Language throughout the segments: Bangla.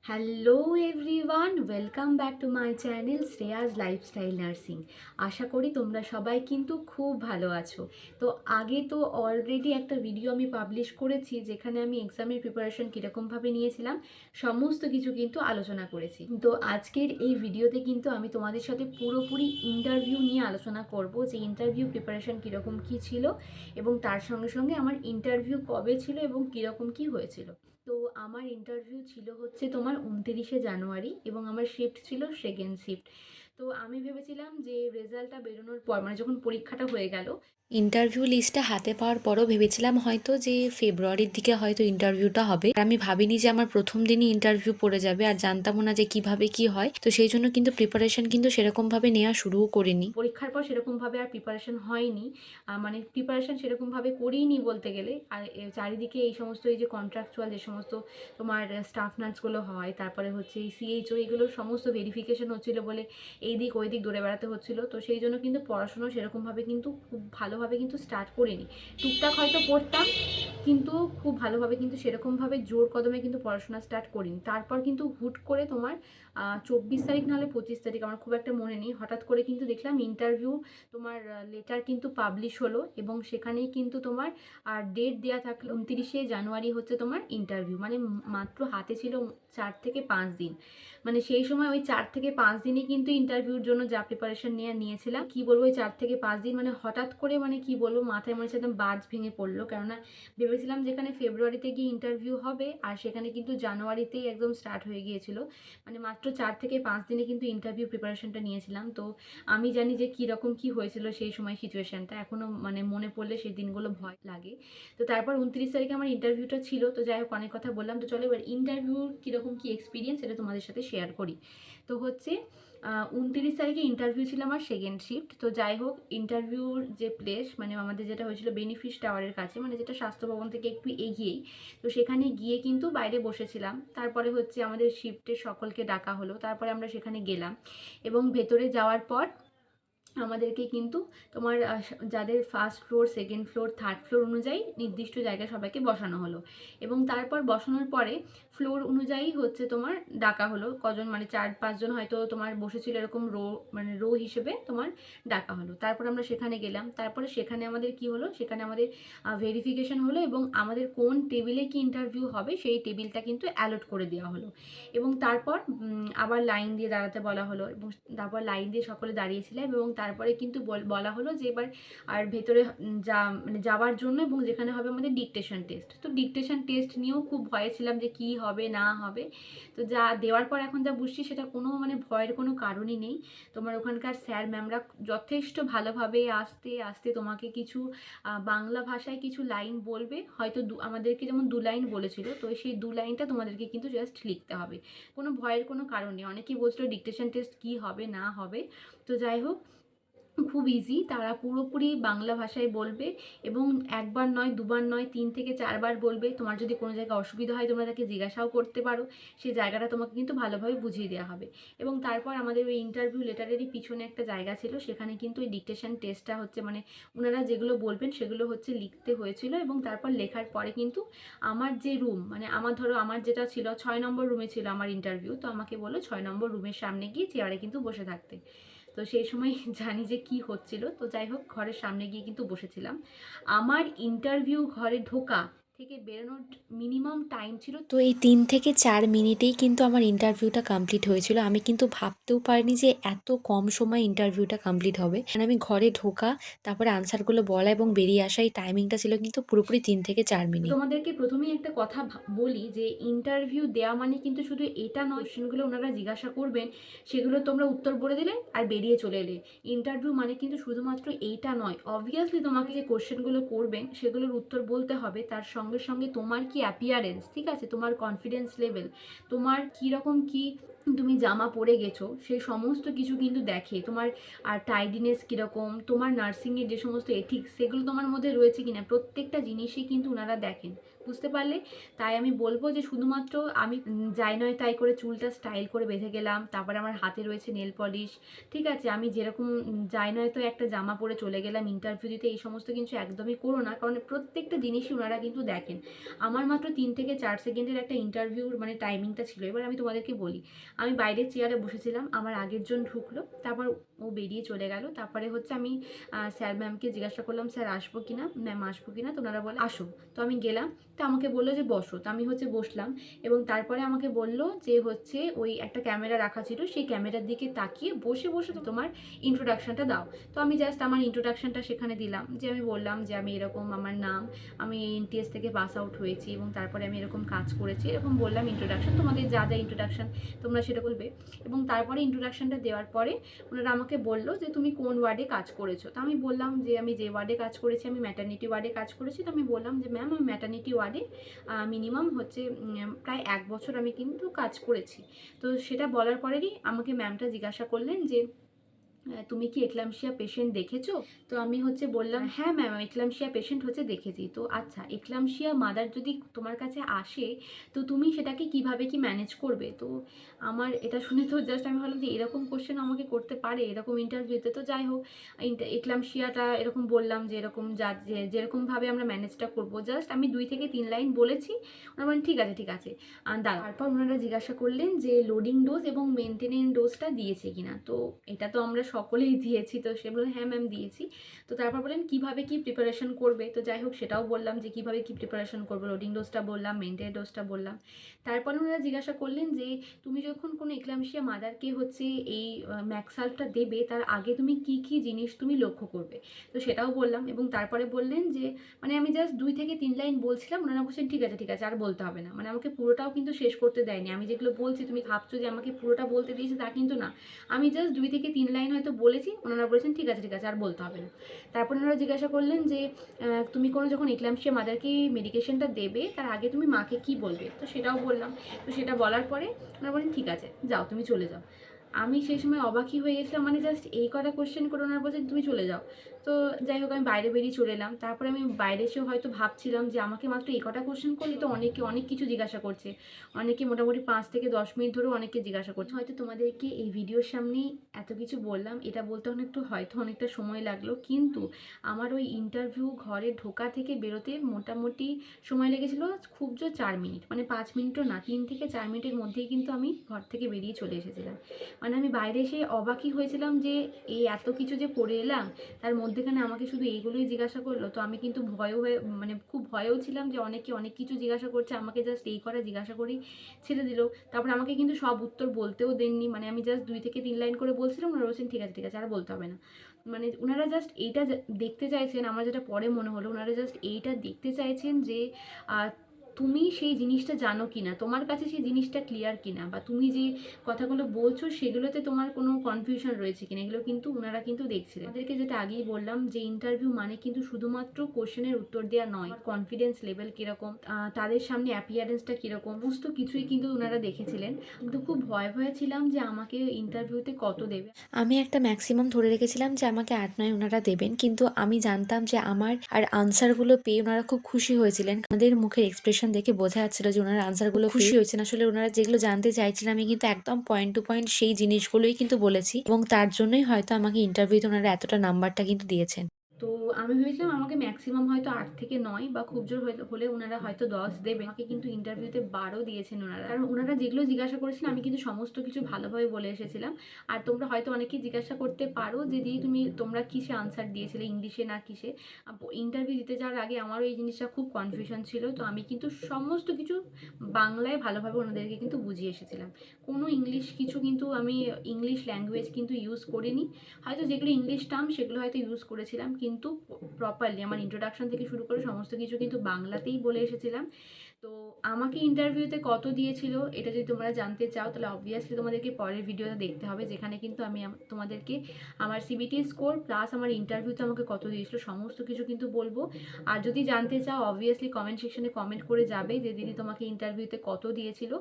Hello everyone, welcome back to my channel Shreyas lifestyle nursing. আশা করি তোমরা সবাই কিন্তু খুব ভালো আছো। তো আগে তো অলরেডি একটা ভিডিও আমি পাবলিশ করেছি যেখানে আমি এক্সামের প্রিপারেশন কীরকমভাবে নিয়েছিলাম সমস্ত কিছু কিন্তু আলোচনা করেছি। তো আজকের এই ভিডিওতে কিন্তু আমি তোমাদের সাথে পুরোপুরি ইন্টারভিউ নিয়ে আলোচনা করব, যে ইন্টারভিউ প্রিপারেশন কীরকম কী ছিল এবং তার সঙ্গে সঙ্গে আমার ইন্টারভিউ কবে ছিল এবং কীরকম কী হয়েছিল। তো আমার ইন্টারভিউ ছিল হচ্ছে তোমার 29শে জানুয়ারি এবং আমার শিফট ছিল সেকেন্ড শিফট। তো আমি ভেবেছিলাম যে রেজাল্টটা বেরোনোর পর, মানে যখন পরীক্ষাটা হয়ে গেল, ইন্টারভিউ লিস্টটা হাতে পাওয়ার পরও ভেবেছিলাম হয়তো যে ফেব্রুয়ারির দিকে হয়তো ইন্টারভিউটা হবে। আর আমি ভাবিনি যে আমার প্রথম দিনই ইন্টারভিউ পড়ে যাবে, আর জানতামও না যে কিভাবে কি হয়। তো সেই জন্য কিন্তু প্রিপারেশন কিন্তু সেরকমভাবে নেওয়া শুরুও করিনি। পরীক্ষার পর সেরকমভাবে আর প্রিপারেশন হয়নি, মানে প্রিপারেশন সেরকমভাবে করিনি বলতে গেলে। আর চারিদিকে এই সমস্ত এই যে কন্ট্রাকচুয়াল যে সমস্ত তোমার স্টাফ নার্সগুলো হয়, তারপরে হচ্ছে এই সিএইচও, এগুলোর সমস্ত ভেরিফিকেশন হচ্ছিলো বলে এই দিক ওই দিক দৌড়ে বেড়াতে হচ্ছিলো। তো সেই জন্য কিন্তু পড়াশুনো সেরকমভাবে কিন্তু খুব ভালোভাবে কিন্তু স্টার্ট করিনি। টুকটাক হয়তো পড়তাম, কিন্তু খুব ভালোভাবে কিন্তু সেরকমভাবে জোর কদমে কিন্তু পড়াশোনা স্টার্ট করিনি। তারপর কিন্তু হুট করে তোমার 24 তারিখ নাহলে 25 তারিখ, আমার খুব একটা মনে নেই, হঠাৎ করে কিন্তু দেখলাম ইন্টারভিউ তোমার লেটার কিন্তু পাবলিশ হলো এবং সেখানেই কিন্তু তোমার ডেট দেওয়া থাকলো 29শে জানুয়ারি হচ্ছে তোমার ইন্টারভিউ। মানে মাত্র হাতে ছিল 4 থেকে 5 দিন। মানে সেই সময় ওই 4 থেকে 5 দিনই কিন্তু ইন্টারভিউর জন্য যা প্রিপারেশন নিয়েছিলাম, কি বলবো, ওই 4 থেকে 5 দিন মানে হঠাৎ করে, মানে কি বলবো, মাথায় মনে হচ্ছে একদম বাজ ভেঙে পড়লো। কেননা ভেবেছিলাম যেখানে ফেব্রুয়ারিতে গিয়ে ইন্টারভিউ হবে, আর সেখানে কিন্তু জানুয়ারিতেই একদম স্টার্ট হয়ে গিয়েছিল। মানে মাত্র 4 থেকে 5 দিনে কিন্তু ইন্টারভিউ প্রিপারেশনটা নিয়েছিলাম। তো আমি জানি যে কীরকম কী হয়েছিল সেই সময় সিচুয়েশানটা, এখনও মানে মনে পড়লে সেই দিনগুলো ভয় লাগে। তো তারপর 29 তারিখে আমার ইন্টারভিউটা ছিল। তো যাই হোক, অনেক কথা বললাম, তো চলো এবার ইন্টারভিউর কীরকম কী এক্সপিরিয়েন্স এটা তোমাদের সাথে শেয়ার করি। তো হচ্ছে 29 তারিখে ইন্টারভিউ ছিল আমার সেকেন্ড শিফট। তো যাই হোক, ইন্টারভিউর যে প্লেস, মানে আমাদের যেটা হয়েছিল বেনিফিস টাওয়ারের কাছে, মানে যেটা স্বাস্থ্য ভবন থেকে একটু এগিয়েই। তো সেখানে গিয়ে কিন্তু বাইরে বসেছিলাম। তারপরে হচ্ছে আমাদের শিফটের সকলকে ডাকা হলো, তারপরে আমরা সেখানে গেলাম এবং ভেতরে যাওয়ার পর আমাদেরকে কিন্তু তোমার যাদের first floor, second floor, third floor অনুযায়ী নির্দিষ্ট জায়গায় সবাইকে বসানো হলো এবং তারপর বসানোর পরে ফ্লোর অনুযায়ী হচ্ছে তোমার ডাকা হলো কজন, মানে 4-5 জন হয়তো তোমার বসেছিল এরকম রো, মানে রো হিসেবে তোমার ডাকা হলো। তারপর আমরা সেখানে গেলাম, তারপরে সেখানে আমাদের কি হলো, সেখানে আমাদের ভেরিফিকেশন হলো এবং আমাদের কোন টেবিলে কি ইন্টারভিউ হবে সেই টেবিলটা কিন্তু অ্যালট করে দেওয়া হলো এবং তারপর আবার লাইন দিয়ে দাঁড়াতে বলা হলো এবং তারপর লাইন দিয়ে সকলে দাঁড়িয়েছিলাম এবং তারপরে কিন্তু বলা হলো যে এবার আর ভেতরে মানে যাওয়ার জন্য, এবং যেখানে হবে আমাদের ডিকটেশন টেস্ট। তো ডিকটেশন টেস্ট নিয়েও খুব ভয়ে ছিলাম যে কি হবে না হবে। তো যা দেওয়ার পর এখন যা বুঝছি সেটা কোনো মানে ভয়ের কোনো কারণই নেই। তোমার ওখানকার স্যার ম্যামরা যথেষ্ট ভালোভাবে আস্তে আস্তে তোমাকে কিছু বাংলা ভাষায় কিছু লাইন বলবে, হয়তো আমাদেরকে যেমন 2 লাইন বলেছিল, তো সেই 2 লাইনটা তোমাদেরকে কিন্তু জাস্ট লিখতে হবে। কোনো ভয়ের কোনো কারণ নেই। অনেকেই বলছিল ডিকটেশন টেস্ট কী হবে না হবে। তো যাই হোক, খুব ইজি, তারা পুরোপুরি বাংলা ভাষায় বলবে এবং একবার নয়, দুবার নয়, 3 থেকে 4 বার বলবে। তোমার যদি কোনো জায়গায় অসুবিধা হয় তোমরা তাকে জিজ্ঞাসাও করতে পারো, সেই জায়গাটা তোমাকে কিন্তু ভালোভাবে বুঝিয়ে দেওয়া হবে। এবং তারপর আমাদের ওই ইন্টারভিউ লেটারেরই পিছনে একটা জায়গা ছিল, সেখানে কিন্তু ওই ডিকটেশন টেস্টটা হচ্ছে, মানে ওনারা যেগুলো বলবেন সেগুলো হচ্ছে লিখতে হয়েছিল এবং তারপর লেখার পরে কিন্তু আমার যে রুম, মানে আমার যেটা ছিল 6 নম্বর রুমে ছিল আমার ইন্টারভিউ, তো আমাকে বললো 6 নম্বর রুমের সামনে গিয়ে চেয়ারে কিন্তু বসে থাকতে। তো সেই সময় জানি যে কি হচ্ছিল। তো যাই হোক, ঘরের সামনে গিয়ে কিন্তু বসেছিলাম। আমার ইন্টারভিউ ঘরে ঢোকা থেকে বেরোনোর মিনিমাম টাইম ছিল, তো এই 3 থেকে 4 মিনিটেই কিন্তু আমার ইন্টারভিউটা কমপ্লিট হয়েছিল। আমি কিন্তু ভাবতেও পারিনি যে এত কম সময় ইন্টারভিউটা কমপ্লিট হবে। মানে আমি ঘরে ঢোকা, তারপরে আনসারগুলো বলা এবং বেরিয়ে আসা, এই টাইমিংটা ছিল কিন্তু পুরোপুরি 3 থেকে 4 মিনিট। তোমাদেরকে প্রথমেই একটা কথা বলি যে ইন্টারভিউ দেওয়া মানে কিন্তু শুধু এটা নয়, কোশ্চেনগুলো ওনারা জিজ্ঞাসা করবেন সেগুলো তোমরা উত্তর বলে দিলে আর বেরিয়ে চলে এলে। ইন্টারভিউ মানে কিন্তু শুধুমাত্র এইটা নয়। অবভিয়াসলি তোমাকে যে কোশ্চেনগুলো করবেন সেগুলোর উত্তর বলতে হবে, তার সঙ্গে সঙ্গে তোমার কি অ্যাপিয়ারেন্স, ঠিক আছে, তোমার কনফিডেন্স লেভেল, তোমার কীরকম কি তুমি জামা পরে গেছো, সেই সমস্ত কিছু কিন্তু দেখে। তোমার টাইডিনেস কীরকম, তোমার নার্সিংয়ের যে সমস্ত এথিক্স সেগুলো তোমার মধ্যে রয়েছে কিনা, প্রত্যেকটা জিনিসই কিন্তু ওনারা দেখেন। বুঝতে পারলে? তাই আমি বলবো যে শুধুমাত্র আমি যাই নয় তাই করে চুলটা স্টাইল করে বেঁধে গেলাম, তারপরে আমার হাতে রয়েছে নেল পলিশ, ঠিক আছে? আমি যেরকম যাই নয় তো একটা জামা পরে চলে গেলাম ইন্টারভিউ দিতে, এই সমস্ত কিছু একদমই করো না, কারণ প্রত্যেকটা জিনিসই ওনারা কিন্তু দেখেন। আমার মাত্র 3 থেকে 4 সেকেন্ডের একটা ইন্টারভিউর মানে টাইমিংটা ছিল। এবার আমি তোমাদেরকে বলি, আমি বাইরের চেয়ারে বসেছিলাম, আমার আগের জন ঢুকলো, তারপর ও বেরিয়ে চলে গেল। তারপরে হচ্ছে আমি স্যার ম্যামকে জিজ্ঞাসা করলাম, স্যার আসবো কিনা, ম্যাম আসবো কিনা, তো ওনারা বলে আসো। তো আমি গেলাম, তো আমাকে বললো যে বসো, তো আমি হচ্ছে বসলাম, এবং তারপরে আমাকে বললো যে হচ্ছে ওই একটা ক্যামেরা রাখা ছিল, সেই ক্যামেরার দিকে তাকিয়ে বসে বসে তোমার ইন্ট্রোডাকশনটা দাও। তো আমি জাস্ট আমার ইন্ট্রোডাকশনটা সেখানে দিলাম, যে আমি বললাম যে আমি এরকম, আমার নাম, আমি এনটিএস থেকে পাস আউট হয়েছি এবং তারপরে আমি এরকম কাজ করেছি, এরকম বললাম ইন্ট্রোডাকশন, তোমাদের যা যা ইন্ট্রোডাকশন তোমরা সেটা বলবে। এবং তারপরে ইন্ট্রোডাকশনটা দেওয়ার পরে ওনারা আমাকে বললো যে তুমি কোন ওয়ার্ডে কাজ করেছো। তো আমি বললাম যে আমি যে ওয়ার্ডে কাজ করেছি, আমি ম্যাটারনিটি ওয়ার্ডে কাজ করেছি। তো আমি বললাম যে ম্যাম আমি ম্যাটারনিটি ওয়ার্ডে মিনিমাম হচ্ছে প্রায় 1 বছর আমি কিন্তু কাজ করেছি। তো সেটা বলার পরেরই আমাকে ম্যামটা জিজ্ঞাসা করলেন যে তুমি কি এক্লামশিয়া পেশেন্ট দেখেছো? তো আমি হচ্ছে বললাম হ্যাঁ ম্যাম, এক্লামশিয়া পেশেন্ট হচ্ছে দেখেছি। তো আচ্ছা, এক্লামশিয়া মাদার যদি তোমার কাছে আসে, তো তুমি সেটাকে কিভাবে কি ম্যানেজ করবে? তো আমার এটা শুনে তো জাস্ট আমি ভাবলাম যে এরকম কোশ্চেন আমাকে করতে পারে এরকম ইন্টারভিউতে। তো যাই হোক, এক্লামশিয়াটা এরকম বললাম যে এরকম যা যেরকমভাবে আমরা ম্যানেজটা করবো, জাস্ট আমি 2 থেকে 3 লাইন বলেছি। ওনারা বলেন ঠিক আছে ঠিক আছে। দাঁড়াও, তারপর ওনারা জিজ্ঞাসা করলেন যে লোডিং ডোজ এবং মেনটেনেন্স ডোজটা দিয়েছে কিনা। তো এটা তো আমরা সকলেই দিয়েছি। তো সে বললেন হ্যাঁ ম্যাম দিয়েছি। তো তারপর বললেন কীভাবে কী প্রিপারেশন করবে। তো যাই হোক, সেটাও বললাম যে কীভাবে কী প্রিপারেশন করবো, লোডিং ডোজটা বললাম, মেনটেন ডোজটা বললাম। তারপরে ওনারা জিজ্ঞাসা করলেন যে তুমি যখন কোনো এক্লামশিয়া মাদারকে হচ্ছে এই ম্যাক্সালটা দেবে, তার আগে তুমি কি কি জিনিস তুমি লক্ষ্য করবে। তো সেটাও বললাম, এবং তারপরে বললেন যে মানে আমি জাস্ট 2 থেকে 3 লাইন বলছিলাম, ওনারা বলছেন ঠিক আছে আর বলতে হবে না। মানে আমাকে পুরোটাও কিন্তু শেষ করতে দেয়নি। আমি যেগুলো বলছি তুমি ভাবছো যে আমাকে পুরোটা বলতে দিয়েছে, তা কিন্তু না। আমি জাস্ট 2 থেকে 3 লাইন হয়তো বলেছি, ওনারা বলেছেন ঠিক আছে আর বলতে হবে না। তারপর ওনারা জিজ্ঞাসা করলেন যে তুমি কোনো যখন এক্লামশিয়া মাদারকে মেডিকেশনটা দেবে, তার আগে তুমি মাকে কি বলবে। তো সেটাও বললাম। তো সেটা বলার পরে ওনারা বলেন ঠিক আছে যাও, তুমি চলে যাও। আমি সেই সময় অবাকই হয়ে গেছিলাম, মানে জাস্ট এই কটা কোশ্চেন করে ওনারা বলছেন তুমি চলে যাও। তো যাই হোক, আমি বাইরে বেরিয়ে চলে এলাম। তারপরে আমি বাইরে এসেও হয়তো ভাবছিলাম যে আমাকে মাত্র এই কটা কোশ্চেন করলে তো অনেকে অনেক কিছু জিজ্ঞাসা করছে, অনেকে মোটামুটি 5 থেকে 10 মিনিট ধরেও অনেকে জিজ্ঞাসা করছে। হয়তো তোমাদেরকে এই ভিডিওর সামনেই এত কিছু বললাম, এটা বলতে অনেকটা সময় লাগলো, কিন্তু আমার ওই ইন্টারভিউ ঘরে ঢোকা থেকে বেরোতে মোটামুটি সময় লেগেছিল খুব জোর 4 মিনিট, মানে 5 মিনিটও না, 3 থেকে 4 মিনিটের মধ্যেই কিন্তু আমি ঘর থেকে বেরিয়ে চলে এসেছিলাম। মানে আমি বাইরে এসে অবাকই হয়েছিলাম যে এই এত কিছু যে পড়ে এলাম, তার মধ্যেখানে আমাকে শুধু এইগুলোই জিজ্ঞাসা করলো। তো আমি কিন্তু মানে খুব ভয়েও ছিলাম যে অনেকে অনেক কিছু জিজ্ঞাসা করছে, আমাকে জাস্ট এই করা জিজ্ঞাসা করেই ছেড়ে দিল। তারপর আমাকে কিন্তু সব উত্তর বলতেও দেননি, মানে আমি জাস্ট 2 থেকে 3 লাইন করে বলছিলাম, ওনারা বলছেন ঠিক আছে আর বলতে হবে না। মানে ওনারা জাস্ট এইটা দেখতে চাইছেন, আমার যেটা পরে মনে হলো, ওনারা জাস্ট এইটা দেখতে চাইছেন যে তুমি সেই জিনিসটা জানো কিনা, তোমার কাছে সেই জিনিসটা ক্লিয়ার কিনা, বা তুমি যে কথাগুলো বলছো সেগুলোতে তোমার কোনো কনফিউশন রয়েছে কিনা, এগুলো কিন্তু ওনারা কিন্তু দেখছিলেন। তাদেরকে যেটা আগেই বললাম যে ইন্টারভিউ মানে কিন্তু শুধুমাত্র কোশ্চেনের উত্তর দেওয়া নয়, কনফিডেন্স লেভেল কীরকম, তাদের সামনে অ্যাপিয়ারেন্সটা কীরকম, সমস্ত কিছুই কিন্তু ওনারা দেখেছিলেন। কিন্তু খুব ভয়ে ছিলাম যে আমাকে ইন্টারভিউতে কত দেবে। আমি একটা ম্যাক্সিমাম ধরে রেখেছিলাম যে আমাকে 8-9 ওনারা দেবেন, কিন্তু আমি জানতাম যে আমার আর আনসারগুলো পেয়ে ওনারা খুব খুশি হয়েছিলেন। ওনাদের মুখের এক্সপ্রেশন দেখে বোঝা যাচ্ছিল যে ওনারা আনসারগুলো খুশি হয়েছেন। আসলে ওনারা যেগুলো জানতে চাইছিলেন আমি কিন্তু একদম পয়েন্ট টু পয়েন্ট সেই জিনিসগুলোই কিন্তু বলেছি, এবং তার জন্যই হয়তো আমাকে ইন্টারভিউতে ওনারা এতটা নাম্বারটা কিন্তু দিয়েছেন। তো আমি ভেবেছিলাম আমাকে ম্যাক্সিমাম হয়তো 8 থেকে 9 বা খুব জোর হলে ওনারা হয়তো 10 দেবে। আমাকে কিন্তু ইন্টারভিউতে 12 দিয়েছেন ওনারা, কারণ ওনারা যেগুলো জিজ্ঞাসা করেছিলেন আমি কিন্তু সমস্ত কিছু ভালোভাবে বলে এসেছিলাম। আর তোমরা হয়তো অনেকেই জিজ্ঞাসা করতে পারো যে দিদি তোমরা কিসে আনসার দিয়েছিলে, ইংলিশে না কিসে। ইন্টারভিউ দিতে যাওয়ার আগে আমারও এই জিনিসটা খুব কনফিউশন ছিল। তো আমি কিন্তু সমস্ত কিছু বাংলায় ভালোভাবে ওনাদেরকে কিন্তু বুঝিয়ে এসেছিলাম। কোনো ইংলিশ কিছু কিন্তু আমি ইংলিশ ল্যাঙ্গুয়েজ কিন্তু ইউজ করিনি। হয়তো যেগুলো ইংলিশ টার্ম সেগুলো হয়তো ইউজ করেছিলাম, কিন্তু প্রপারলি আমার ইন্ট্রোডাকশন থেকে শুরু করে সমস্ত কিছু কিন্তু বাংলাতেই বলে এসেছিলাম। তো আমাকে ইন্টারভিউতে কত দিয়েছিল এটা যদি তোমরা জানতে চাও তাহলে অবভিয়াসলি তোমাদেরকে পরের ভিডিওটা দেখতে হবে, যেখানে কিন্তু আমি তোমাদেরকে আমার সিবিটি স্কোর প্লাস আমার ইন্টারভিউতে আমাকে কত দিয়েছিল সমস্ত কিছু কিন্তু বলবো। আর যদি জানতে চাও অবভিয়াসলি কমেন্ট সেকশনে কমেন্ট করে যাবে যে দিদি তোমাকে ইন্টারভিউতে কত দিয়েছিল।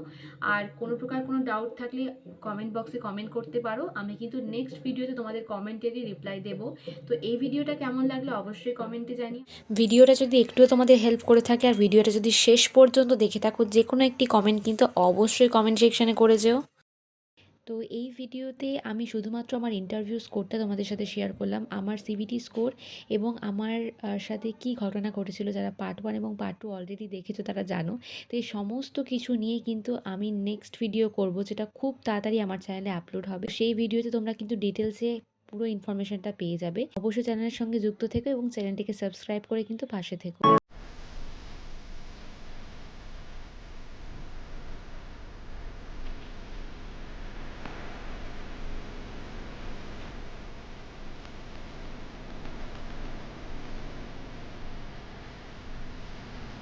আর কোনো প্রকার কোনো ডাউট থাকলে কমেন্ট বক্সে কমেন্ট করতে পারো, আমি কিন্তু নেক্সট ভিডিওতে তোমাদের কমেন্টেরই রিপ্লাই দেবো। তো এই ভিডিওটা কেমন লাগলো অবশ্যই কমেন্টে জানিও। ভিডিওটা যদি একটুও তোমাদের হেল্প করে থাকে আর ভিডিওটা যদি শেষ পর্যন্ত দেখে থাকো, যে কোনো একটি কমেন্ট কিন্তু অবশ্যই কমেন্ট সেকশনে করে যেও। তো এই ভিডিওতে আমি শুধুমাত্র আমার ইন্টারভিউ স্কোরটা তোমাদের সাথে শেয়ার করলাম, আমার সিবিটি স্কোর এবং আমার সাথে কি ঘটনা ঘটেছিল। যারা পার্ট 1 এবং পার্ট 2 অলরেডি দেখেছো তারা জানো। তো এই সমস্ত কিছু নিয়ে কিন্তু আমি নেক্সট ভিডিও করব, যেটা খুব তাড়াতাড়ি আমার চ্যানেলে আপলোড হবে। সেই ভিডিওতে তোমরা কিন্তু ডিটেলসে পুরো ইনফরমেশনটা পেয়ে যাবে। অবশ্যই চ্যানেলের সঙ্গে যুক্ত থেকো এবং চ্যানেলটিকে সাবস্ক্রাইব করে কিন্তু পাশে থেকো।